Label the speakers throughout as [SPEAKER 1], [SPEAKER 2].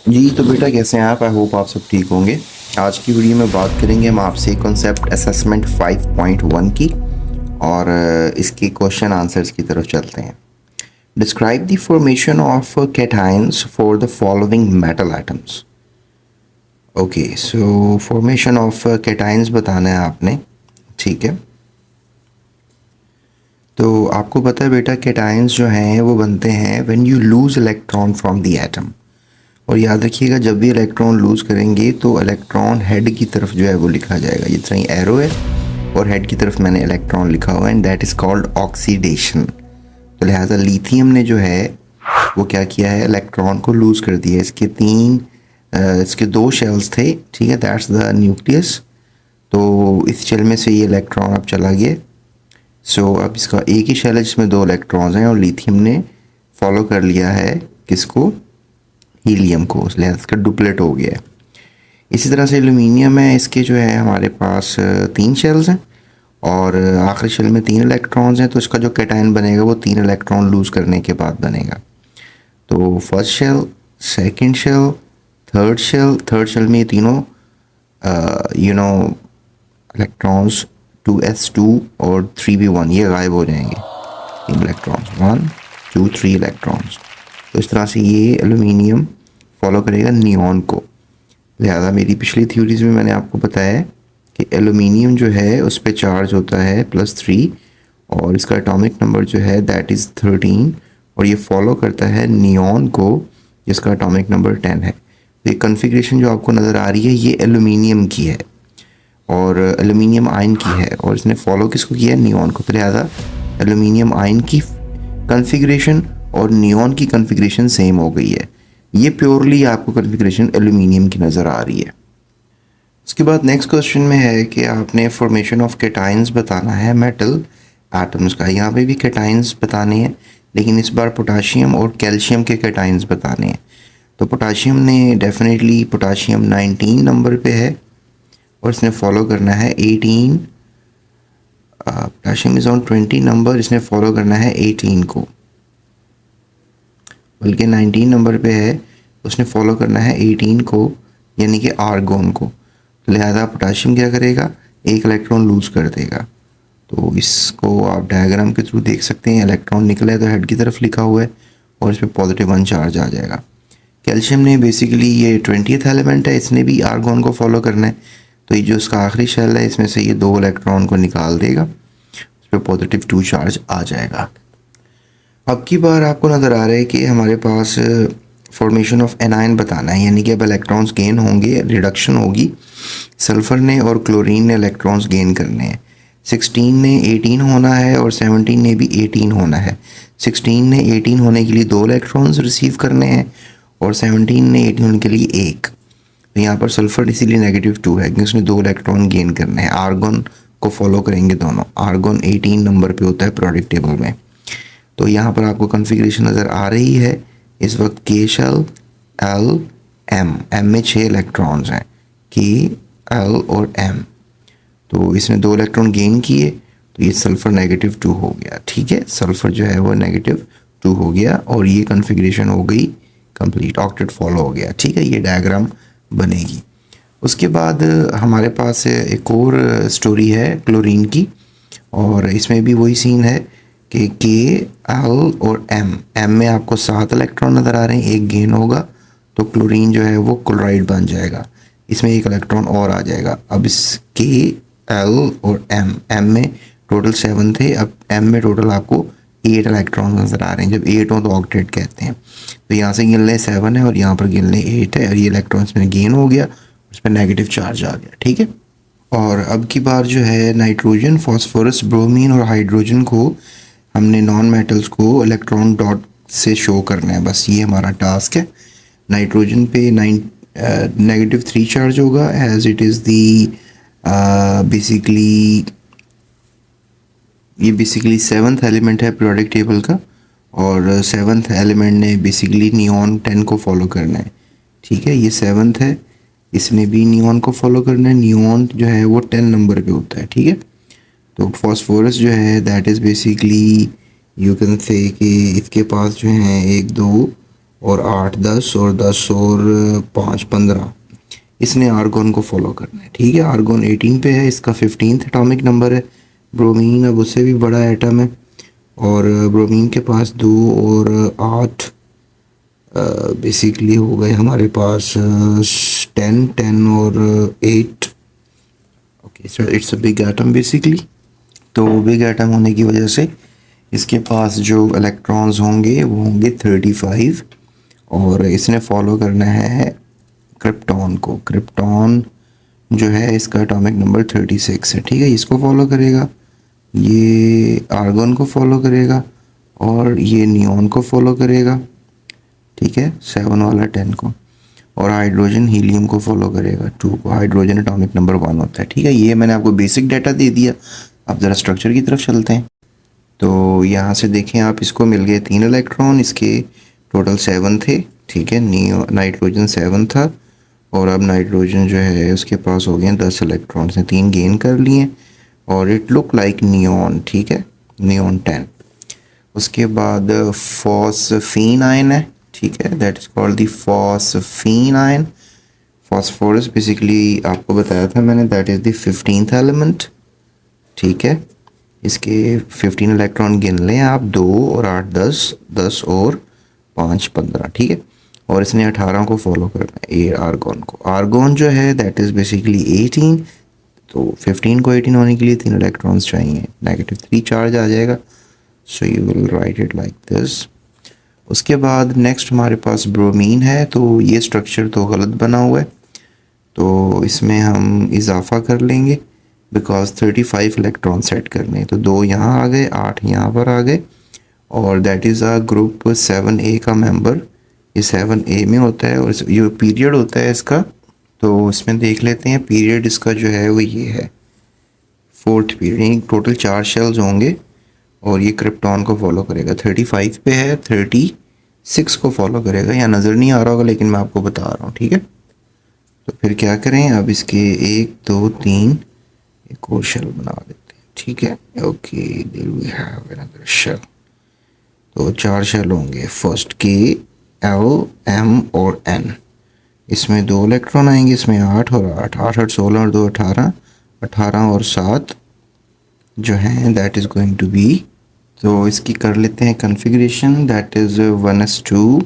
[SPEAKER 1] जी तो बेटा कैसे हैं आप? आई होप आप सब ठीक होंगे। आज की वीडियो में बात करेंगे हम आपसे कॉन्सेप्ट असेसमेंट 5.1 की और इसके क्वेश्चन आंसर्स की तरफ चलते हैं। Describe the formation of cations for the following metal atoms. Okay, so formation of cations बताना है आपने, ठीक है। तो आपको पता है बेटा कैटायंस जो हैं वो बनते हैं when you lose electron from the atom. और याद रखिएगा जब भी इलेक्ट्रॉन लूज़ करेंगे तो इलेक्ट्रॉन हेड की तरफ जो है वो लिखा जाएगा, जिस तरह ही एरो है और हेड की तरफ मैंने इलेक्ट्रॉन लिखा हुआ है, and that is called oxidation. तो लिहाजा लिथियम ने जो है वो क्या किया है, इलेक्ट्रॉन को लूज़ कर दिया। इसके दो शेल्स थे, ठीक है, दैट्स द न्यूक्लियस। तो इस शेल में से ये इलेक्ट्रॉन अब चला गया। सो अब इसका एक ही शेल है जिसमें दो इलेक्ट्रॉन्स हैं और लिथियम ने फॉलो कर लिया है किसको, हीलियम को, इसलिए इसका डुप्लेट हो गया है। इसी तरह से एल्यूमिनियम है, इसके जो है हमारे पास तीन शेल्स हैं और आखिरी शेल में तीन इलेक्ट्रॉन्स हैं, तो इसका जो कैटायन बनेगा वो तीन इलेक्ट्रॉन लूज़ करने के बाद बनेगा। तो first shell, second shell, third shell में ये तीनों इलेक्ट्रॉन्स 2s2 और 3b1 ये गायब हो जाएंगे। तीन इलेक्ट्रॉन्स, 1 2 3 इलेक्ट्रॉन्स। तो इस तरह से ये एल्यूमिनियम फॉलो करेगा नियॉन को। लिहाजा मेरी पिछली थ्योरीज में मैंने आपको बताया कि एल्यूमिनियम जो है उस पर चार्ज होता है +3 और इसका एटॉमिक नंबर जो है दैट इज़ 13 और ये फॉलो करता है नियॉन को जिसका एटॉमिक नंबर 10 है। तो ये कन्फिग्रेशन जो आपको नज़र आ रही है ये एल्यूमिनियम की है और एल्यूमिनियम आयन की है और इसने फॉलो किसको किया है, नियॉन को। तो लिहाजा एल्यूमिनियम आयन की कन्फिग्रेशन और नियॉन की कन्फिग्रेशन सेम हो गई है। ये प्योरली आपको कन्फिग्रेशन एल्यूमिनियम की नज़र आ रही है। उसके बाद नेक्स्ट क्वेश्चन में है कि आपने फॉर्मेशन ऑफ कैटायंस बताना है मेटल एटम्स का। यहाँ पे भी कैटायंस बताने हैं लेकिन इस बार पोटाशियम और कैल्शियम के कैटायंस बताने हैं। तो पोटाशियम ने डेफिनेटली पोटाशियम 19 नंबर पे है और इसने फॉलो करना है 18। पोटाशियम इज़ ऑन 20 नंबर, इसने फॉलो करना है 18 को, बल्कि 19 नंबर पे है, उसने फॉलो करना है 18 को यानी कि आर्गोन को। तो लिहाजा पोटाशियम क्या करेगा, एक इलेक्ट्रॉन लूज़ कर देगा। तो इसको आप डायग्राम के थ्रू देख सकते हैं, इलेक्ट्रॉन निकला है तो हेड की तरफ लिखा हुआ है और इस पर +1 चार्ज आ जाएगा। कैल्शियम ने बेसिकली ये 20th एलिमेंट है, इसने भी आर्गोन को फॉलो करना है। तो ये जो इसका आखिरी शेल है इसमें से ये दो इलेक्ट्रॉन को निकाल देगा, इस पर +2 चार्ज आ जाएगा। अब की बार आपको नज़र आ रहा है कि हमारे पास फॉर्मेशन ऑफ एनायन बताना है, यानी कि अब इलेक्ट्रॉन्स गेन होंगे, रिडक्शन होगी। सल्फ़र ने और क्लोरीन ने इलेक्ट्रॉन्स गेन करने हैं। 16 ने 18 होना है और 17 ने भी 18 होना है। 16 ने 18 होने के लिए दो इलेक्ट्रॉन्स रिसीव करने हैं और 17 ने 18 होने के लिए एक। तो यहाँ पर सल्फ़र इसीलिए -2 है क्योंकि उसने दो इलेक्ट्रॉन गेन करने हैं। आर्गन को फॉलो करेंगे दोनों। आर्गन 18 नंबर पे होता है पीरियोडिक टेबल में। तो यहाँ पर आपको कॉन्फ़िगरेशन नज़र आ रही है इस वक्त, K शेल L M में 6 इलेक्ट्रॉन्स हैं, K L और M। तो इसने दो इलेक्ट्रॉन गेन किए तो ये सल्फ़र -2 हो गया, ठीक है। सल्फ़र जो है वो -2 हो गया और ये कॉन्फ़िगरेशन हो गई कंप्लीट, ऑक्टेट फॉलो हो गया, ठीक है। ये डायग्राम बनेगी। उसके बाद हमारे पास एक और स्टोरी है क्लोरीन की और इसमें भी वही सीन है कि K L और M में आपको 7 इलेक्ट्रॉन नज़र आ रहे हैं, एक गेन होगा तो क्लोरीन जो है वो क्लोराइड बन जाएगा, इसमें एक इलेक्ट्रॉन और आ जाएगा। अब इस K L और M में टोटल 7 थे, अब M में टोटल आपको 8 इलेक्ट्रॉन नज़र आ रहे हैं। जब 8 हो तो ऑक्टेट कहते हैं। तो यहाँ से गिन लें 7 है और यहाँ पर गिन लें 8 है और ये इलेक्ट्रॉन इसमें गेन हो गया, उस पर नेगेटिव चार्ज आ गया, ठीक है। और अब की बार जो है नाइट्रोजन, फॉस्फोरस, ब्रोमीन और हाइड्रोजन को हमने नॉन मेटल्स को इलेक्ट्रॉन डॉट से शो करना है, बस ये हमारा टास्क है। नाइट्रोजन पे -3 चार्ज होगा as it is the basically 7th element है पीरियोडिक टेबल का और 7th एलिमेंट ने बेसिकली नियॉन 10 को फॉलो करना है, ठीक है। ये 7th है, इसने भी नियॉन को फॉलो करना है। नियॉन जो है वो 10 नंबर पे होता है, ठीक है। तो फॉस्फोरस जो है that is basically you can say कि इसके पास जो है 1 2 और 8 10 और 10 और 5 15, इसने आर्गोन को फॉलो करना है। ठीक है, आर्गोन 18 पे है, इसका 15th एटॉमिक नंबर है। ब्रोमीन अब उससे भी बड़ा एटम है, और ब्रोमीन के पास 2 और 8 बेसिकली हो गए हमारे पास 10 10 और 8। Okay sir, it's a big atom basically. तो बिग एटम होने की वजह से इसके पास जो इलेक्ट्रॉन्स होंगे वो होंगे 35, और इसने फॉलो करना है क्रिप्टॉन को। क्रिप्टॉन जो है इसका एटॉमिक नंबर 36 है। ठीक है, इसको फॉलो करेगा, ये आर्गन को फॉलो करेगा, और ये नियॉन को फॉलो करेगा। ठीक है, 7 वाला 10 को, और हाइड्रोजन हीलियम को फॉलो करेगा 2 को। हाइड्रोजन एटॉमिक नंबर 1 होता है। ठीक है, ये मैंने आपको बेसिक डाटा दे दिया। अब ज़रा स्ट्रक्चर की तरफ चलते हैं। तो यहाँ से देखें आप, इसको मिल गए 3 इलेक्ट्रॉन, इसके टोटल 7 थे। ठीक है, नाइट्रोजन 7 था, और अब नाइट्रोजन जो है उसके पास हो गए 10 इलेक्ट्रॉन्स हैं, 3 गेन कर लिए, और इट लुक लाइक नियॉन। ठीक है, नियॉन 10। उसके बाद फॉस्फीन आयन है। ठीक है, that is called the phosphine ion. Phosphorus basically आपको बताया था मैंने, that is the 15th element. ठीक है, इसके 15 इलेक्ट्रॉन गिन लें आप, 2 और 8 10, 10 और 5 15। ठीक है, और इसने 18 को फॉलो करना है, ए आर्गोन को। आर्गोन जो है दैट इज़ बेसिकली 18, तो 15 को 18 होने के लिए 3 इलेक्ट्रॉन्स चाहिए, -3 चार्ज आ जाएगा। So you will write it like this. उसके बाद नेक्स्ट हमारे पास ब्रोमीन है। तो ये स्ट्रक्चर तो गलत बना हुआ है, तो इसमें हम इजाफा कर लेंगे, बिकॉज 35 इलेक्ट्रॉन सेट करने हैं। तो 2 यहाँ आ गए, 8 यहाँ पर आ गए, और that is a group 7A का मेंबर। ये 7A में होता है, और ये पीरियड होता है इसका। तो इसमें देख लेते हैं, पीरियड इसका जो है वो ये है 4th पीरियड। टोटल 4 शेल्स होंगे, और ये क्रिप्टॉन को फॉलो करेगा। 35 पे है, 36 को फॉलो करेगा। यहाँ नज़र नहीं आ रहा होगा, लेकिन मैं आपको बता रहा हूँ। ठीक है, तो फिर क्या करें, अब इसके 1 2 3 एक और शेल बना देते हैं। ठीक है, okay, there we have another shell. तो 4 शेल होंगे, फर्स्ट K L M और N। इसमें 2 इलेक्ट्रॉन आएंगे, इसमें 8 और 8, 8 8 16 और 2 18, 18 और 7 जो हैं that is going to be. तो इसकी कर लेते हैं कन्फिग्रेशन, दैट इज़ 1s2,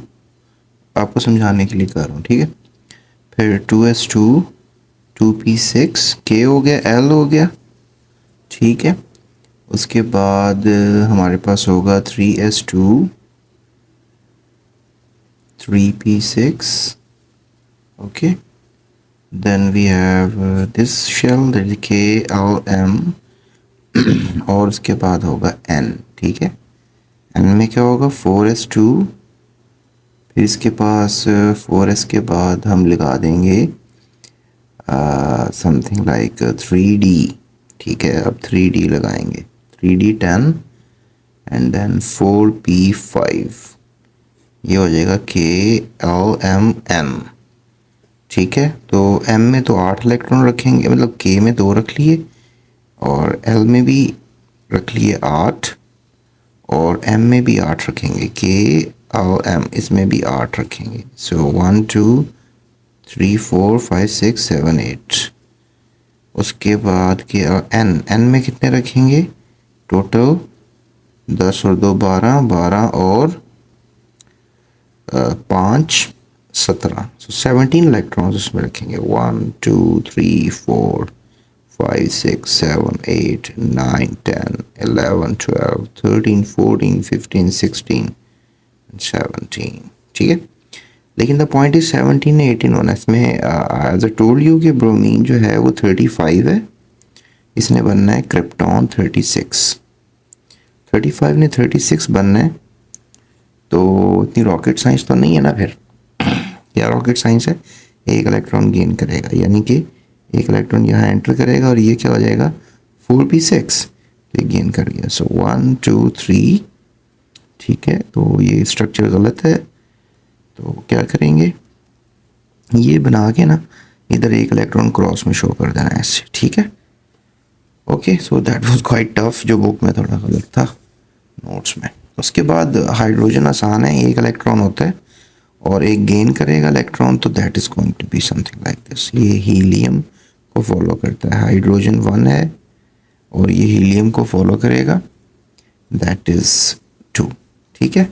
[SPEAKER 1] आपको समझाने के लिए कर रहा हूँ। ठीक है, फिर 2s2, 2p6, K हो गया, L हो गया। ठीक है, उसके बाद हमारे पास होगा 3s2, 3p6, okay. Then we have this shell, that is KLM, और उसके बाद होगा N। ठीक है, N में क्या होगा, 4s2, फिर इसके पास 4s के बाद हम लगा देंगे समथिंग लाइक 3D। ठीक है, अब 3D लगाएंगे, 3D10, एंड देन 4p5, ये हो जाएगा KLMN। ठीक है, तो M में तो 8 इलेक्ट्रॉन रखेंगे, मतलब K में 2 रख लिए, और L में भी रख लिए 8, और M में भी 8 रखेंगे, KLM इसमें भी 8 रखेंगे। सो 1 2 3 4 5 6 7 8। उसके बाद के N में कितने रखेंगे, टोटल 10 और 2 12, 12 और 5 17, सो 17 इलेक्ट्रॉन्स उसमें रखेंगे। 1 2 3 4 5 6 7 8 9 10 11 12 13 14 15 16 17। ठीक है, लेकिन द पॉइंट इज 17 18 होना इसमें। एज अ टोल्ड यू कि ब्रोमीन जो है वो 35 है, इसने बनना है क्रिप्टॉन 36। 35 ने 36 बनना है, तो इतनी रॉकेट साइंस तो नहीं है ना। फिर क्या रॉकेट साइंस है, एक इलेक्ट्रॉन गेन करेगा, यानी कि एक इलेक्ट्रॉन यहाँ एंटर करेगा, और ये क्या हो जाएगा 4p6, तो ये गेन कर गया। सो 1 2 3। ठीक है, तो ये स्ट्रक्चर गलत है, तो क्या करेंगे, ये बना के ना इधर एक इलेक्ट्रॉन क्रॉस में शो कर देना ऐसे। ठीक है, okay. So that was quite tough, जो बुक में थोड़ा गलत था नोट्स में। उसके बाद हाइड्रोजन आसान है, एक इलेक्ट्रॉन होता है, और एक गेन करेगा इलेक्ट्रॉन, तो that is going to be something like this. ये हीलियम को फॉलो करता है, हाइड्रोजन 1 है और ये हीलियम को फॉलो करेगा, दैट इज 2। ठीक है,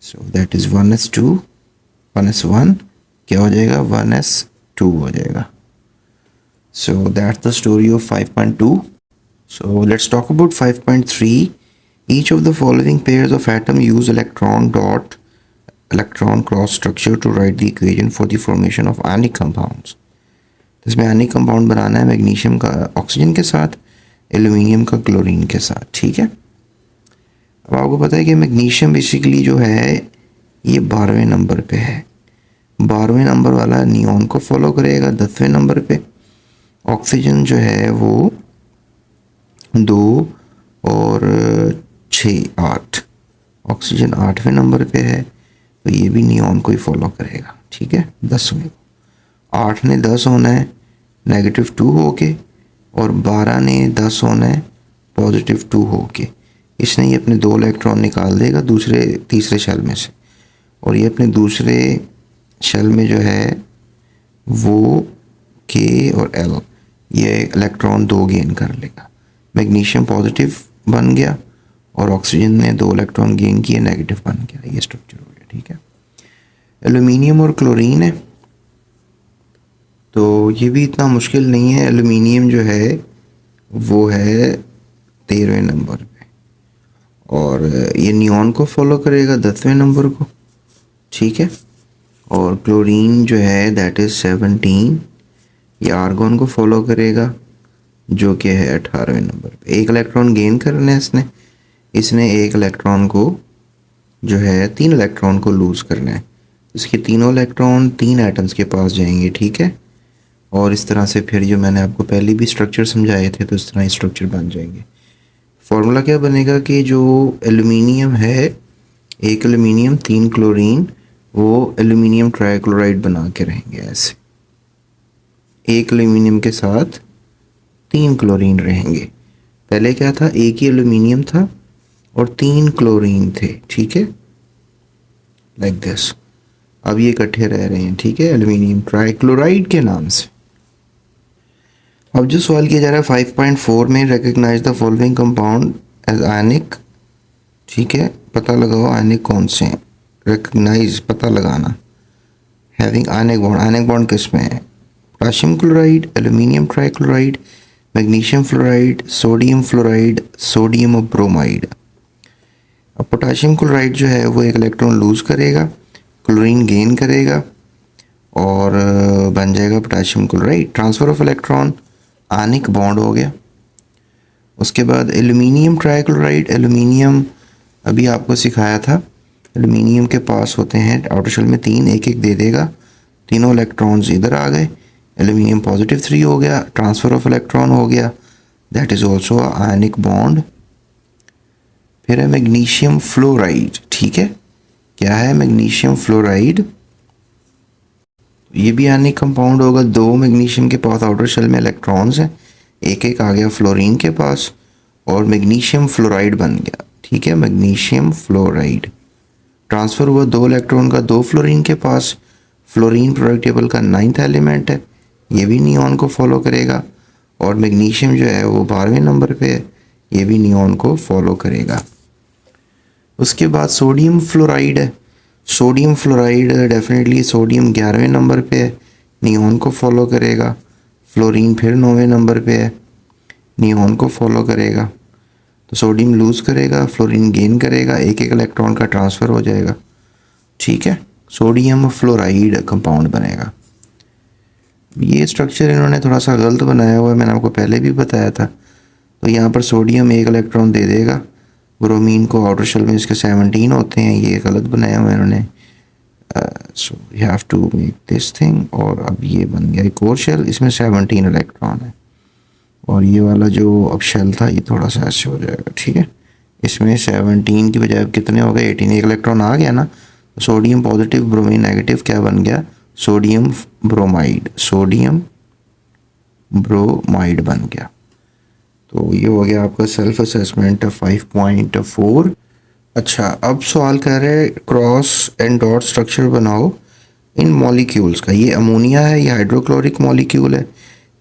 [SPEAKER 1] so that is 1s2, 1s1 क्या हो जाएगा, 1s2 हो जाएगा। So that's the story of 5.2। So let's talk about 5.3। Each of the following pairs of atom use electron dot electron cross structure to write the equation for the formation of ionic compounds। इसमें ionic compound बनाना है magnesium का oxygen के साथ, aluminium का chlorine के साथ। ठीक है, अब आपको पता है कि मैग्नीशियम बेसिकली जो है ये 12वें नंबर पे है। 12वें नंबर वाला नियॉन को फॉलो करेगा 10वें नंबर पे। ऑक्सीजन जो है वो 2 और 6 8, ऑक्सीजन 8वें नंबर पे है, तो ये भी नियॉन को ही फॉलो करेगा। ठीक है, 10वें, 8 ने 10 होना है -2 होके, और 12 ने 10 होना है +2 होके। इसने ये अपने 2 इलेक्ट्रॉन निकाल देगा दूसरे तीसरे शेल में से, और ये अपने दूसरे शेल में जो है वो K और L ये इलेक्ट्रॉन 2 गेन कर लेगा। मैग्नीशियम पॉजिटिव बन गया और ऑक्सीजन ने 2 इलेक्ट्रॉन गेन किए, नेगेटिव बन गया। ये स्ट्रक्चर हो गया। ठीक है, एल्यूमिनियम और क्लोरीन है, तो ये भी इतना मुश्किल नहीं है। एल्यूमिनियम जो है वो है 13वें नंबर पे, और ये नियॉन को फॉलो करेगा 10वें नंबर को। ठीक है, और क्लोरीन जो है दैट इज़ 17, ये आर्गन को फॉलो करेगा जो कि है 18वें नंबर पे। एक इलेक्ट्रॉन गेन करना है इसने एक इलेक्ट्रॉन को जो है 3 इलेक्ट्रॉन को लूज़ करना है। इसके तीनों इलेक्ट्रॉन 3 एटम्स के पास जाएंगे। ठीक है, और इस तरह से फिर जो मैंने आपको पहले भी स्ट्रक्चर समझाए थे, तो इस तरह स्ट्रक्चर बन जाएंगे। फॉर्मूला क्या बनेगा कि जो एल्यूमिनियम है, एक एल्यूमिनियम 3 क्लोरीन, वो एल्यूमिनियम ट्राइक्लोराइड बना के रहेंगे ऐसे। एक एल्यूमिनियम के साथ 3 क्लोरीन रहेंगे। पहले क्या था, एक ही एल्यूमिनियम था और 3 क्लोरीन थे। ठीक है, लाइक दिस। अब ये इकट्ठे रह रहे हैं। ठीक है, एल्यूमिनियम ट्राइक्लोराइड के नाम से। अब जो सवाल किया जा रहा है 5.4 में, recognise the following compound as ionic. ठीक है, पता लगाओ आयनिक कौन से हैं। रिकग्नाइज पता लगाना, having ionic bond. Ionic bond किस में है, potassium chloride, aluminium trichloride, magnesium fluoride, sodium fluoride, sodium bromide. अब पोटाशियम क्लोराइड जो है वो एक इलेक्ट्रॉन लूज़ करेगा, क्लोरीन गेन करेगा और बन जाएगा potassium chloride. Transfer of electron, ionic bond हो गया। उसके बाद एल्यूमिनियम ट्राइक्लोराइड, एल्यूमिनियम अभी आपको सिखाया था, एल्यूमिनियम के पास होते हैं आउटर शेल में 3, एक एक दे देगा, तीनों इलेक्ट्रॉन्स इधर आ गए, एल्यूमिनियम +3 हो गया, ट्रांसफ़र ऑफ इलेक्ट्रॉन हो गया, that is also ionic bond. फिर है मैग्नीशियम फ्लोराइड। ठीक है, क्या है मैग्नीशियम फ्लोराइड, ये भी आयनिक कंपाउंड होगा। 2 मैग्नीशियम के पास आउटर शेल में इलेक्ट्रॉन्स हैं, एक एक आ गया फ्लोरीन के पास और मैग्नीशियम फ्लोराइड बन गया। ठीक है, मैग्नीशियम फ्लोराइड ट्रांसफ़र हुआ 2 इलेक्ट्रॉन का 2 फ्लोरीन के पास। फ्लोरीन पीरियोडिक टेबल का 9th एलिमेंट है, ये भी नियॉन को फॉलो करेगा। और मैग्नीशियम जो है वो 12वें नंबर पे है, ये भी नियॉन को फॉलो करेगा। उसके बाद सोडियम फ्लोराइड है। सोडियम फ्लोराइड डेफिनेटली सोडियम 11वें नंबर पे है, नियॉन को फॉलो करेगा। फ्लोरीन फिर 9वें नंबर पे है, नियॉन को फॉलो करेगा। तो सोडियम लूज़ करेगा, फ्लोरीन गेन करेगा, एक एक इलेक्ट्रॉन का ट्रांसफ़र हो जाएगा। ठीक है, सोडियम फ्लोराइड कंपाउंड बनेगा। ये स्ट्रक्चर इन्होंने थोड़ा सा गलत बनाया हुआ है, मैंने आपको पहले भी बताया था। तो यहाँ पर सोडियम एक इलेक्ट्रॉन दे देगा, ब्रोमीन को आउटर शेल में इसके 17 होते हैं, ये गलत बनाया हुआ है इन्होंने। So you have to make this thing, और अब ये बन गया एक और शेल, इसमें 17 इलेक्ट्रॉन है, और ये वाला जो अब शेल था ये थोड़ा सा ऐसे हो जाएगा। ठीक है, इसमें 17 की बजाय कितने हो गए, 18, एक इलेक्ट्रॉन आ गया ना। सोडियम पॉजिटिव, ब्रोमीन नेगेटिव, क्या बन गया, सोडियम ब्रोमाइड, सोडियम ब्रोमाइड बन गया। तो ये हो गया आपका सेल्फ असेसमेंट 5.4। अच्छा, अब सवाल कर रहे हैं क्रॉस एंड डॉट स्ट्रक्चर बनाओ इन मॉलिक्यूल्स का। ये अमोनिया है, ये हाइड्रोक्लोरिक मॉलिक्यूल है,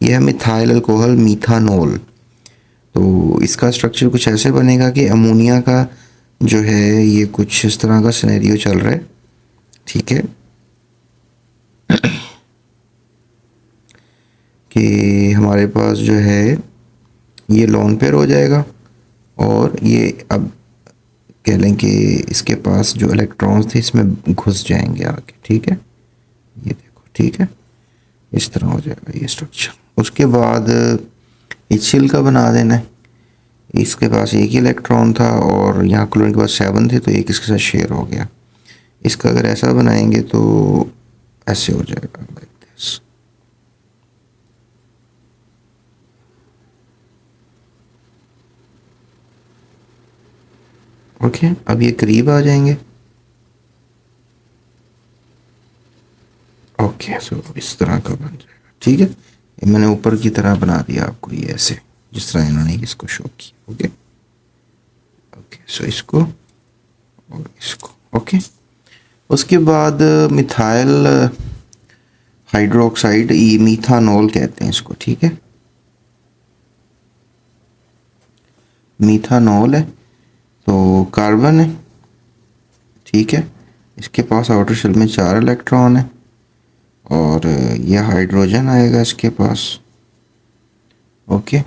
[SPEAKER 1] ये है मिथाइल अल्कोहल मीथानोल। तो इसका स्ट्रक्चर कुछ ऐसे बनेगा कि अमोनिया का जो है ये कुछ इस तरह का सिनेरियो चल रहा है, ठीक है, कि हमारे पास जो है ये लोन पेयर हो जाएगा और ये अब कह लें कि इसके पास जो इलेक्ट्रॉन्स थे इसमें घुस जाएंगे आगे, ठीक है, ये देखो, ठीक है, इस तरह हो जाएगा ये स्ट्रक्चर। उसके बाद HCl का बना देना है। इसके पास एक ही इलेक्ट्रॉन था और यहाँ क्लोरीन के पास 7 थे, तो एक इसके साथ शेयर हो गया। इसका अगर ऐसा बनाएंगे तो ऐसे हो जाएगा, लाइक दिस। ओके, अब ये करीब आ जाएंगे। ओके, सो इस तरह का बन जाएगा, ठीक है। ये मैंने ऊपर की तरह बना दिया आपको, ये ऐसे जिस तरह इन्होंने इसको शो किया। ओके ओके, सो इसको और इसको, ओके। उसके बाद मिथाइल हाइड्रोक्साइड, ये मीथानोल कहते हैं इसको, ठीक है, मीथानोल है। तो कार्बन है, ठीक है, इसके पास आउटर शेल में 4 इलेक्ट्रॉन है और यह हाइड्रोजन आएगा इसके पास। ओके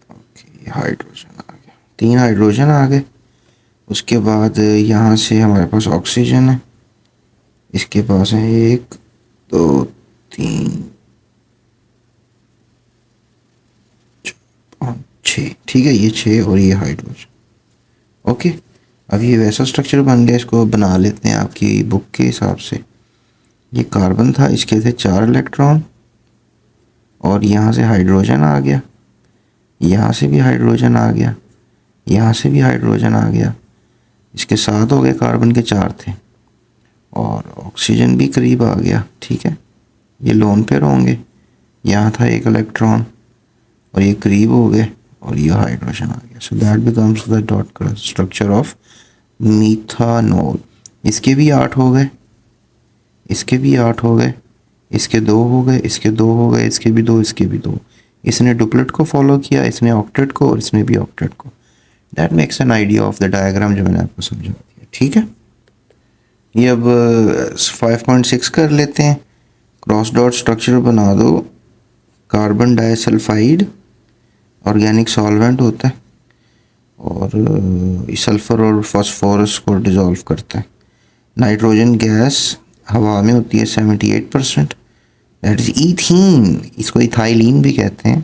[SPEAKER 1] ओके, ये हाइड्रोजन आ गया, 3 हाइड्रोजन आ गए। उसके बाद यहाँ से हमारे पास ऑक्सीजन है, इसके पास है 1 2 3 4 5 6, ठीक है, ये 6 और ये हाइड्रोजन। ओके, अब ये वैसा स्ट्रक्चर बन गया, इसको बना लेते हैं आपकी बुक के हिसाब से। ये कार्बन था, इसके थे 4 इलेक्ट्रॉन और यहाँ से हाइड्रोजन आ गया, यहाँ से भी हाइड्रोजन आ गया, यहाँ से भी हाइड्रोजन आ गया, इसके 7 हो गए, कार्बन के 4 थे और ऑक्सीजन भी करीब आ गया, ठीक है। ये लोन पेयर होंगे, यहाँ था 1 इलेक्ट्रॉन और ये करीब हो गए और ये हाइड्रोजन आ गया। So that becomes the dot structure of methanol. इसके भी 8 हो गए, इसके भी 8 हो गए, इसके 2 हो गए, इसके 2 हो गए, इसके भी 2, इसके भी 2। इसने डुप्लेट को फॉलो किया, इसने ऑक्टेट को और इसने भी ऑक्टेट को। That makes an idea of the diagram जो मैंने आपको समझा दिया, ठीक है। ये अब 5.6 कर लेते हैं। क्रॉस डॉट स्ट्रक्चर बना दो, कार्बन डाइसल्फाइड ऑर्गेनिक सॉल्वेंट होता है और सल्फर और फास्फोरस को डिज़ोल्व करता है। नाइट्रोजन गैस हवा में होती है 78%, दैट इज़ ईथीन, इसको इथाइलिन भी कहते हैं।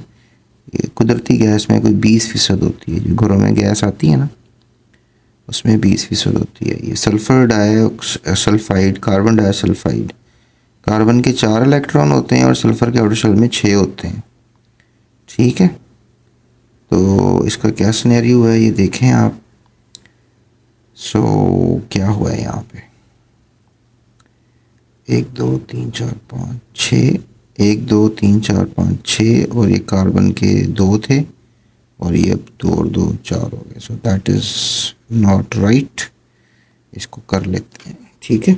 [SPEAKER 1] ये कुदरती गैस में कोई 20% होती है, जो घरों में गैस आती है ना उसमें 20% होती है। ये sulphur disulphide, carbon disulphide, carbon के 4 इलेक्ट्रॉन होते हैं और सल्फर के आउटर शेल में 6 होते हैं, ठीक है। तो इसका क्या सिनेरियो है ये देखें आप। सो क्या हुआ है यहाँ पे, 1 2 3 4 5 6, 1 2 3 4 5 6 और ये कार्बन के 2 थे और ये अब 2 और 2 4 हो गए। So that is not right, इसको कर लेते हैं, ठीक है।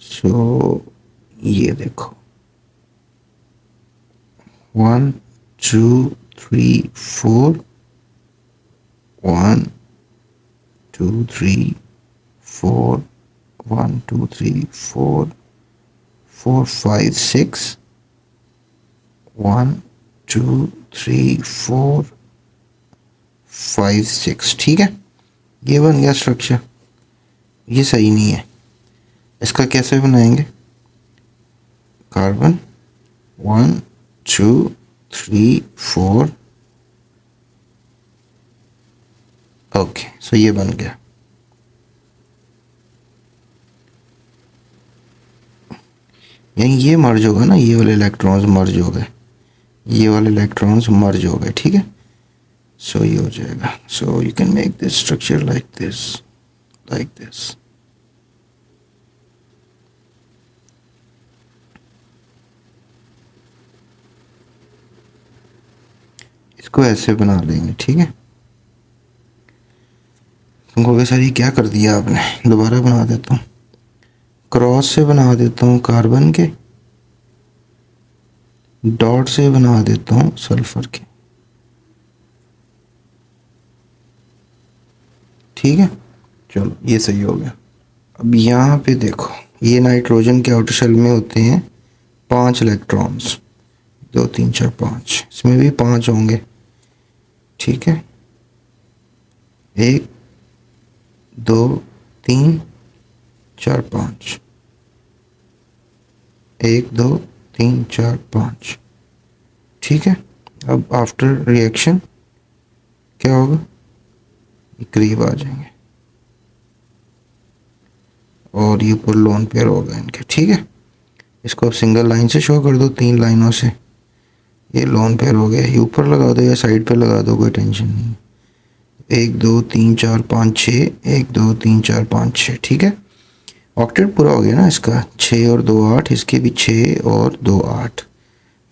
[SPEAKER 1] सो ये देखो 1 2 3 4, 1 2 3 4, 1 2 3 4 4 5 6, 1 2 3 4 5 6, ठीक है। ये बन गया स्ट्रक्चर। ये सही नहीं है, इसका कैसे बनाएंगे। कार्बन 1 2 3 4, ओके, सो ये बन गया। यानी ये मर्ज होगा ना, ये वाले इलेक्ट्रॉन्स मर्ज हो गए, ये वाले इलेक्ट्रॉन्स मर्ज हो गए, ठीक है। सो ये हो जाएगा। So you can make this structure like this, like this. इसको ऐसे बना लेंगे, ठीक है। तुम कहोगे सर ये क्या कर दिया आपने, दोबारा बना देता हूँ, क्रॉस से बना देता हूँ कार्बन के, डॉट से बना देता हूँ सल्फर के। ठीक है, चलो ये सही हो गया। अब यहाँ पे देखो, ये नाइट्रोजन के आउटर शेल में होते हैं 5 इलेक्ट्रॉन्स, 2 3 4 5, इसमें भी 5 होंगे। ठीक है, 1 2 3 4 5, 1 2 3 4 5। ठीक है, अब आफ्टर रिएक्शन क्या होगा, ये करीब आ जाएंगे और ये ऊपर लोन पेयर होगा इनके। ठीक है, इसको अब सिंगल लाइन से शो कर दो, 3 लाइनों से, ये लोन पेयर हो गया। ये ऊपर लगा दो या साइड पे लगा दो, कोई टेंशन नहीं। 1 2 3 4 5 6, 1 2 3 4 5 6। ठीक है, ऑक्टेट पूरा हो गया ना इसका, 6 और 2 8, इसके भी 6 और 2 8।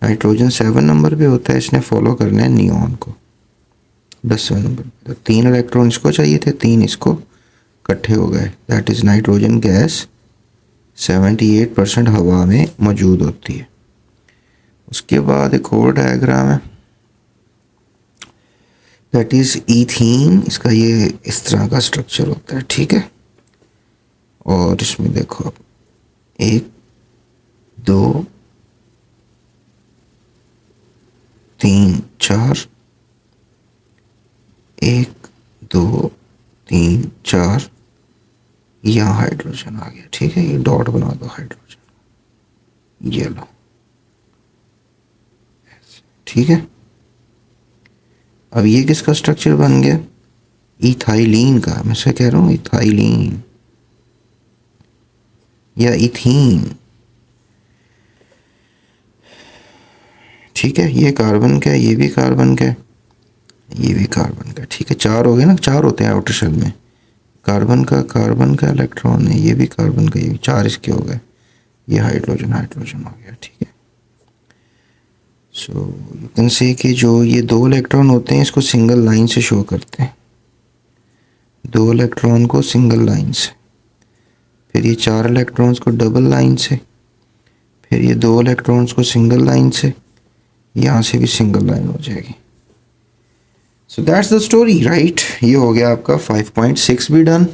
[SPEAKER 1] नाइट्रोजन 7 नंबर पे होता है, इसने फॉलो करना है नियॉन को 10वें नंबर पे। तो 3 इलेक्ट्रॉन इसको चाहिए थे, 3 इसको, इकट्ठे हो गए। दैट इज़ नाइट्रोजन गैस 78% हवा में मौजूद होती है। उसके बाद एक और डायग्राम है, दैट इज़ ईथीन। इसका ये इस तरह का स्ट्रक्चर होता है। ठीक है, और इसमें देखो आप 1 2 3 4, 1 2 3 4, यहाँ हाइड्रोजन आ गया। ठीक है, ये डॉट बना दो हाइड्रोजन, ये लो। ठीक है, अब ये किसका स्ट्रक्चर बन गया, इथाइलिन का। मैं से कह रहा हूँ इथाइलिन या इथीन। ठीक है, ये कार्बन का है, ये भी कार्बन का है, ये भी कार्बन का। ठीक है, 4 हो गए ना, 4 होते हैं आउटर शेल में। कार्बन का इलेक्ट्रॉन है, ये भी कार्बन का, ये भी 4 इसके हो गए। ये हाइड्रोजन हाइड्रोजन हो गया। ठीक है, सो यू कैन से कि जो ये 2 इलेक्ट्रॉन होते हैं इसको सिंगल लाइन से शो करते हैं, 2 इलेक्ट्रॉन को सिंगल लाइन से, फिर ये 4 इलेक्ट्रॉन्स को डबल लाइन से, फिर ये 2 इलेक्ट्रॉन्स को सिंगल लाइन से, यहाँ से भी सिंगल लाइन हो जाएगी। So that's the story, right. ये हो गया आपका 5.6 भी डन।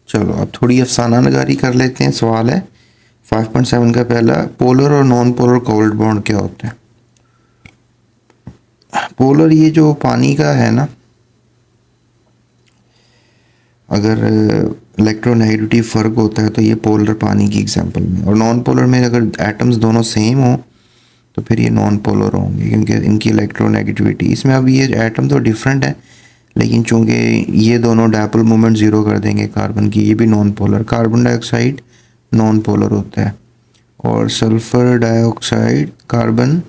[SPEAKER 1] चलो अब थोड़ी अफसाना नगारी कर लेते हैं। सवाल है 5.7 का पहला, पोलर और नॉन पोलर कोवलेंट बॉन्ड क्या होते हैं। पोलर ये जो पानी का है ना, अगर इलेक्ट्रोनेगेटिविटी फ़र्क होता है तो ये पोलर पानी की एग्जांपल में, और नॉन पोलर में अगर एटम्स दोनों सेम हो तो फिर ये नॉन पोलर होंगे क्योंकि इनकी इलेक्ट्रोनेगेटिविटी। इसमें अब ये एटम तो डिफरेंट है, लेकिन चूंकि ये दोनों डायपोल मोमेंट ज़ीरो कर देंगे कार्बन की, ये भी non polar. Carbon dioxide non polar होता है, और सल्फर डाइऑक्साइड, कार्बन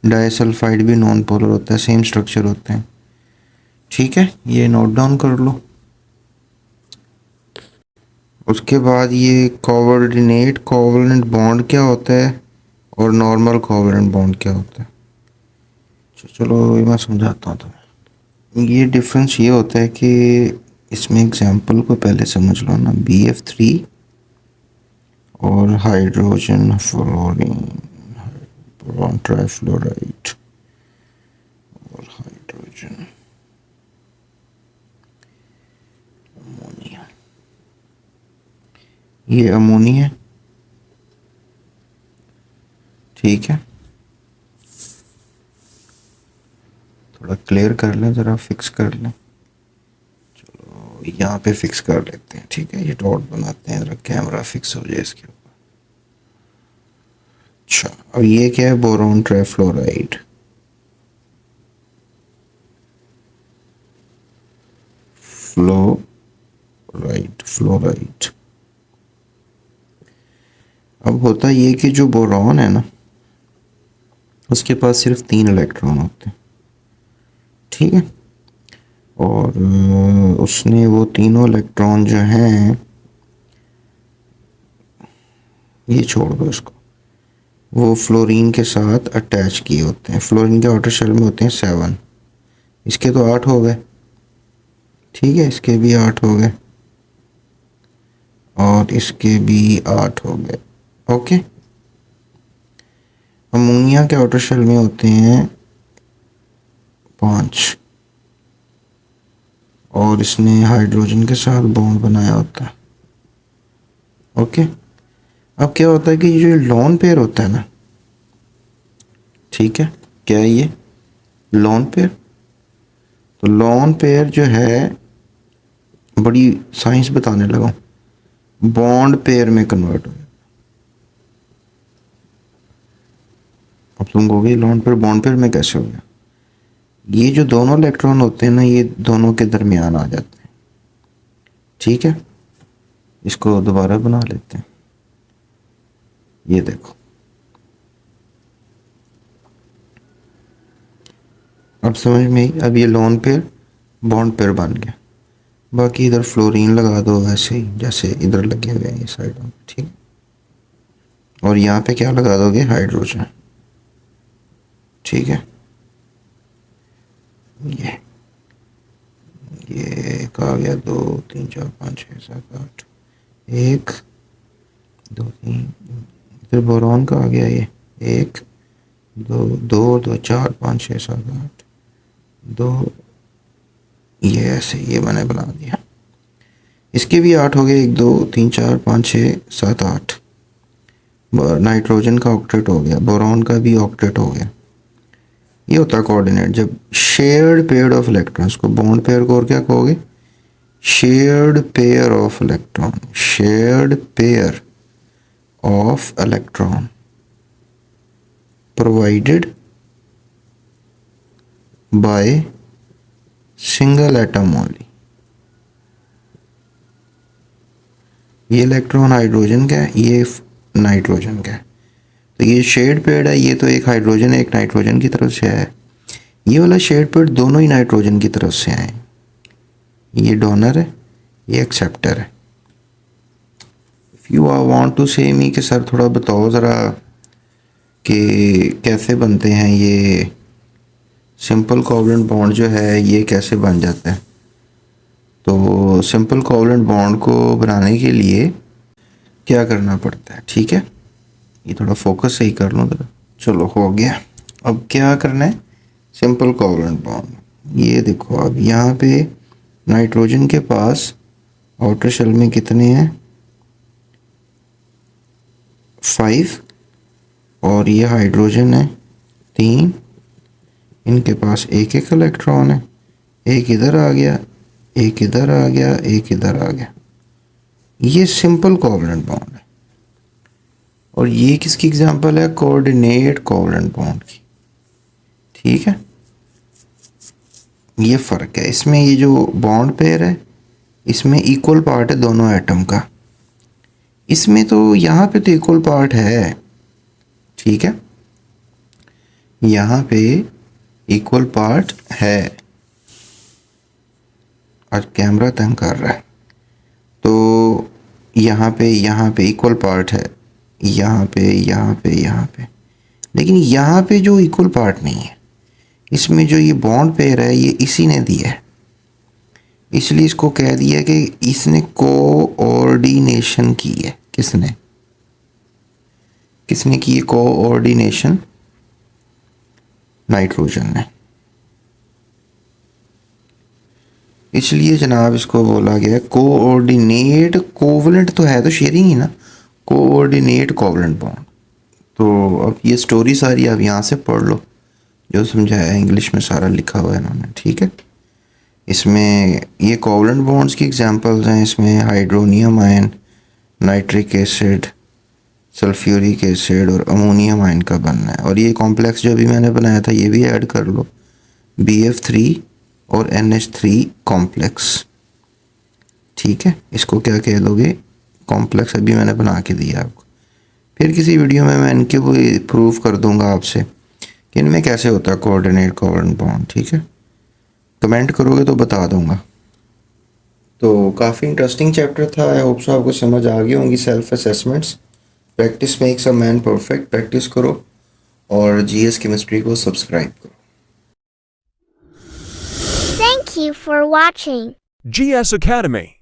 [SPEAKER 1] डाइसल्फाइड भी नॉन पोलर होता है, सेम स्ट्रक्चर होते हैं। ठीक है, ये नोट डाउन कर लो। उसके बाद ये कोवलेंट बॉन्ड क्या होता है और नॉर्मल कोवलेंट बॉन्ड क्या होता है। चलो ये मैं समझाता हूँ तुम्हें। ये डिफरेंस ये होता है कि इसमें एग्जांपल को पहले समझ लो ना, BF3 और हाइड्रोजन फ्लोरीन, ट्राइफ्लोराइड और हाइड्रोजन अमोनिया, ये अमोनिया। ठीक है, थोड़ा क्लियर कर लें, ज़रा फिक्स कर लें। चलो यहाँ पे फिक्स कर लेते हैं। ठीक है, ये डॉट बनाते हैं, ज़रा कैमरा फिक्स हो जाए इसके ऊपर। अच्छा, अब ये क्या है, बोरॉन ट्राइफ्लोराइड, फ्लोराइड। अब होता ये कि जो बोरॉन है ना, उसके पास सिर्फ 3 इलेक्ट्रॉन होते हैं। ठीक है, और उसने वो तीनों इलेक्ट्रॉन जो हैं, ये छोड़ दो इसको, वो फ्लोरीन के साथ अटैच किए होते हैं। फ्लोरीन के आउटर शेल में होते हैं 7, इसके तो 8 हो गए। ठीक है, इसके भी 8 हो गए और इसके भी 8 हो गए। ओके, अमोनिया के आउटर शेल में होते हैं 5 और इसने हाइड्रोजन के साथ बॉन्ड बनाया होता है। ओके, अब क्या होता है कि ये जो लोन पेयर होता है ना, ठीक है, क्या है ये लोन पेयर? तो लोन पेयर जो है, बड़ी साइंस बताने लगा, बॉन्ड पेयर में कन्वर्ट हो। अब तुम कहोगे लोन पेयर बॉन्ड पेयर में कैसे हो गया? ये जो दोनों इलेक्ट्रॉन होते हैं ना, ये दोनों के दरमियान आ जाते हैं। ठीक है, इसको दोबारा बना लेते हैं। ये देखो, अब समझ में आई। अब ये लोन पेयर बॉन्ड पेयर बन गया। बाकी इधर फ्लोरीन लगा दो वैसे ही जैसे इधर लगे हुए हैं ये साइड में, ठीक। और यहाँ पे क्या लगा दोगे? हाइड्रोजन, ठीक है। ये एक आ गया, 2 3 4 5 6 7 8, 1 2 3, फिर बोरॉन का आ गया ये 1 2 2 2 4 5 6 7 8 2, ये ऐसे ये मैंने बना दिया। इसके भी 8 हो गए, 1 2 3 4 5 6 7 8। नाइट्रोजन का ऑक्टेट हो गया, बोरॉन का भी ऑक्टेट हो गया। ये होता है कोऑर्डिनेट। जब शेयर्ड पेयर ऑफ इलेक्ट्रॉन्स को, बॉन्ड पेयर को और क्या कहोगे? Shared pair of electron, shared pair of electron provided by single atom only. ये इलेक्ट्रॉन हाइड्रोजन का है, ये नाइट्रोजन का है, तो ये शेड पेड है। ये तो एक हाइड्रोजन एक नाइट्रोजन की तरफ से आया है, ये वाला शेड पेड दोनों ही नाइट्रोजन की तरफ से आए। ये डोनर है, ये एक्सेप्टर है। इफ़ यू वांट टू से मी कि सर थोड़ा बताओ ज़रा कि कैसे बनते हैं ये सिंपल कोवलेंट बॉन्ड जो है, ये कैसे बन जाता है। तो सिंपल कोवलेंट बॉन्ड को बनाने के लिए क्या करना पड़ता है? ठीक है, ये थोड़ा फोकस सही कर लो ज़रा। चलो हो गया। अब क्या करना है? सिंपल कोवलेंट बॉन्ड, ये देखो अब यहाँ पे नाइट्रोजन के पास आउटर शेल में कितने हैं? 5, और ये हाइड्रोजन है 3। इनके पास एक एक इलेक्ट्रॉन है, एक इधर आ गया, एक इधर आ गया, एक इधर आ गया। ये सिंपल कोवलेंट बॉन्ड है। और ये किसकी एग्जांपल है? कोऑर्डिनेट कोवलेंट बॉन्ड की। ठीक है, ये फ़र्क है इसमें। ये जो बॉन्ड पेयर है इसमें इक्वल पार्ट है दोनों एटम का, इसमें तो यहाँ पे तो इक्वल पार्ट है। ठीक है, यहाँ पे इक्वल पार्ट है। और कैमरा तंग कर रहा है, तो यहाँ पे इक्वल पार्ट है, यहाँ पे यहाँ पे यहाँ पे। लेकिन यहाँ पे जो इक्वल पार्ट नहीं है, इसमें जो ये बॉन्ड पेयर है ये इसी ने दिया है, इसलिए इसको कह दिया कि इसने कोऑर्डिनेशन की है। किसने की है कोऑर्डिनेशन? नाइट्रोजन ने। इसलिए जनाब इसको बोला गया कोऑर्डिनेट। कोवलेंट तो है तो शेयरिंग ही ना, कोऑर्डिनेट कोवलेंट बॉन्ड। तो अब ये स्टोरी सारी आप यहाँ से पढ़ लो, जो समझाया है इंग्लिश में सारा लिखा हुआ है इन्होंने। ठीक है, इसमें ये कोवलेंट बॉन्ड्स की एग्जांपल्स हैं। इसमें hydronium ion, nitric acid, sulphuric acid और अमोनियम आयन का बनना है। और ये कॉम्प्लेक्स जो भी मैंने बनाया था ये भी ऐड कर लो, BF3 और NH3 कॉम्प्लेक्स। ठीक है, इसको क्या कह दोगे? कॉम्प्लेक्स अभी मैंने बना के दिया आपको। फिर किसी वीडियो में मैं इनके वो प्रूव कर दूंगा आपसे कि इनमें कैसे होता है कोऑर्डिनेट कोवलेंट बॉन्ड। ठीक है, कमेंट करोगे तो बता दूंगा। तो काफ़ी इंटरेस्टिंग चैप्टर था। आई होप सो आपको समझ आ गई होंगी self assessments. Practice makes a man perfect. Practice करो और GS केमिस्ट्री को सब्सक्राइब करो।
[SPEAKER 2] Thank you for watching. GS Academy.